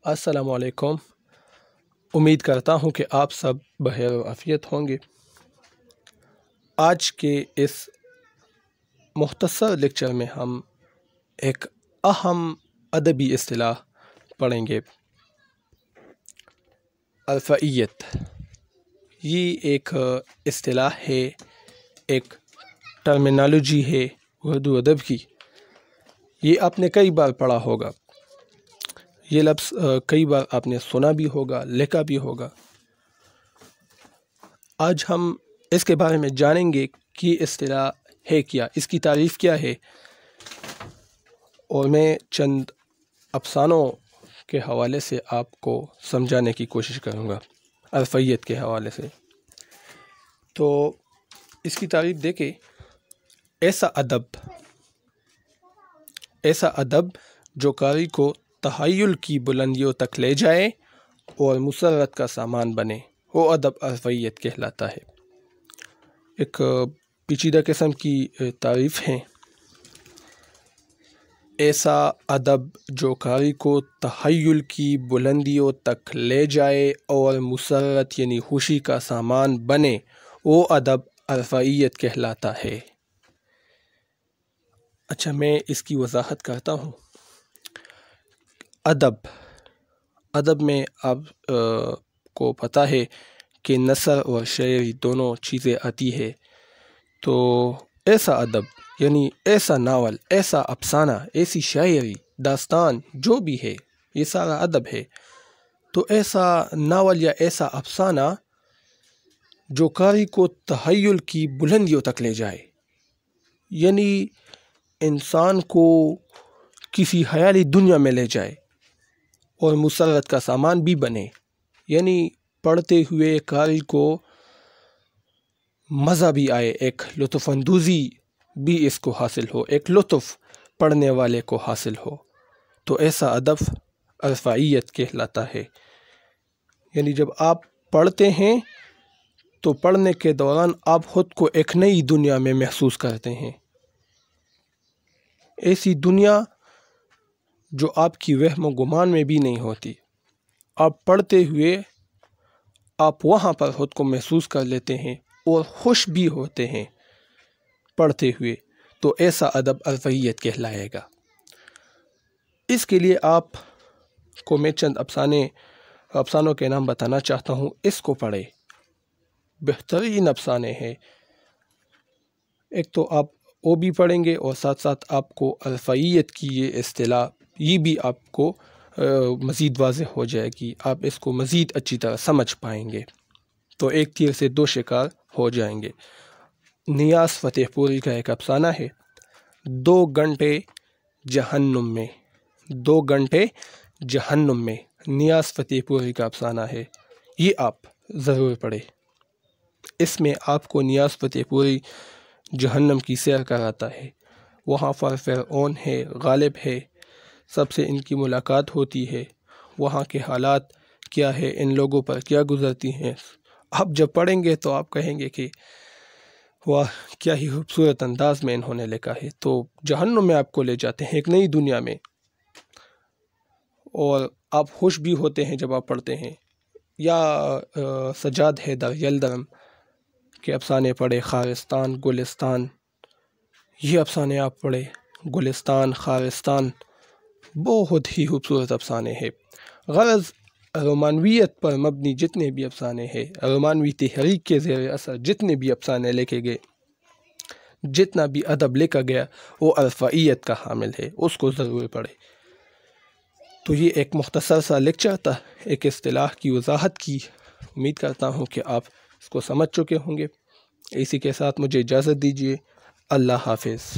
السلام علیکم۔ امید کرتا ہوں کہ آپ سب بخیر و عافیت ہوں گے۔ آج کے اس مختصر لیکچر میں ہم ایک اہم ادبی اصطلاح پڑھیں گے، عرفیت۔ یہ ایک اصطلاح ہے، ایک ٹرمینالوجی ہے اردو ادب کی۔ یہ آپ نے کئی بار پڑھا ہوگا، یہ لفظ کئی بار آپ نے سنا بھی ہوگا، لکھا بھی ہوگا۔ آج ہم اس کے بارے میں جانیں گے کہ اصطلاح ہے کیا، اس کی تعریف کیا ہے، اور میں چند افسانوں کے حوالے سے آپ کو سمجھانے کی کوشش کروں گا عرفیت کے حوالے سے۔ تو اس کی تعریف دیکھیں، ایسا ادب جو قاری کو تخیل کی بلندیوں تک لے جائے اور مسرت کا سامان بنے، وہ ادب عرفیت کہلاتا ہے۔ ایک پیچیدہ قسم کی تعریف ہے۔ ایسا ادب جو قاری کو تخیل کی بلندیوں تک لے جائے اور مسرت یعنی خوشی کا سامان بنے، وہ ادب عرفیت کہلاتا ہے۔ اچھا، میں اس کی وضاحت کرتا ہوں۔ ادب میں آپ کو پتہ ہے کہ نثر اور شاعری دونوں چیزیں آتی ہے۔ تو ایسا ادب یعنی ایسا ناول، ایسا افسانہ، ایسی شاعری، داستان جو بھی ہے، یہ سارا ادب ہے۔ تو ایسا ناول یا ایسا افسانہ جو قاری کو تخیل کی بلندیوں تک لے جائے، یعنی انسان کو کسی خیالی دنیا میں لے جائے اور مسرت کا سامان بھی بنے، یعنی پڑھتے ہوئے قاری کو مزہ بھی آئے، ایک لطف اندوزی بھی اس کو حاصل ہو، ایک لطف پڑھنے والے کو حاصل ہو، تو ایسا ادب عرفیت کہلاتا ہے۔ یعنی جب آپ پڑھتے ہیں تو پڑھنے کے دوران آپ خود کو ایک نئی دنیا میں محسوس کرتے ہیں، ایسی دنیا جو آپ کی وہم و گمان میں بھی نہیں ہوتی۔ آپ پڑھتے ہوئے آپ وہاں پر خود کو محسوس کر لیتے ہیں اور خوش بھی ہوتے ہیں پڑھتے ہوئے، تو ایسا ادب عرفیت کہلائے گا۔ اس کے لیے آپ کو میں چند افسانوں کے نام بتانا چاہتا ہوں، اس کو پڑھیں، بہترین افسانے ہیں۔ ایک تو آپ وہ بھی پڑھیں گے اور ساتھ ساتھ آپ کو عرفیت کی یہ اصطلاح یہ بھی آپ کو مزید واضح ہو جائے گی، آپ اس کو مزید اچھی طرح سمجھ پائیں گے، تو ایک تیر سے دو شکار ہو جائیں گے۔ نیاز فتح پوری کا ایک افسانہ ہے، 2 گھنٹے جہنم میں، 2 گھنٹے جہنم میں، نیاز فتح پوری کا افسانہ ہے، یہ آپ ضرور پڑھیں۔ اس میں آپ کو نیاز فتح پوری جہنم کی سیر کراتا ہے، وہاں پر فرعون ہے، غالب ہے، سب سے ان کی ملاقات ہوتی ہے، وہاں کے حالات کیا ہے، ان لوگوں پر کیا گزرتی ہیں۔ آپ جب پڑھیں گے تو آپ کہیں گے کہ واہ، کیا ہی خوبصورت انداز میں انہوں نے لکھا ہے۔ تو جہنم میں آپ کو لے جاتے ہیں، ایک نئی دنیا میں، اور آپ خوش بھی ہوتے ہیں جب آپ پڑھتے ہیں۔ یا سجاد حیدر یلدرم کے افسانے پڑھے، خارستان، گلستان، یہ افسانے آپ پڑھے، گلستان، خارستان، بہت ہی خوبصورت افسانے ہیں۔ غرض رومانویت پر مبنی جتنے بھی افسانے ہیں، رومانوی تحریک کے زیر اثر جتنے بھی افسانے لکھے گئے، جتنا بھی ادب لکھا گیا، وہ عرفیت کا حامل ہے، اس کو ضرور پڑھے۔ تو یہ ایک مختصر سا لیکچر تھا، ایک اصطلاح کی وضاحت کی۔ امید کرتا ہوں کہ آپ اس کو سمجھ چکے ہوں گے۔ اسی کے ساتھ مجھے اجازت دیجیے، اللہ حافظ۔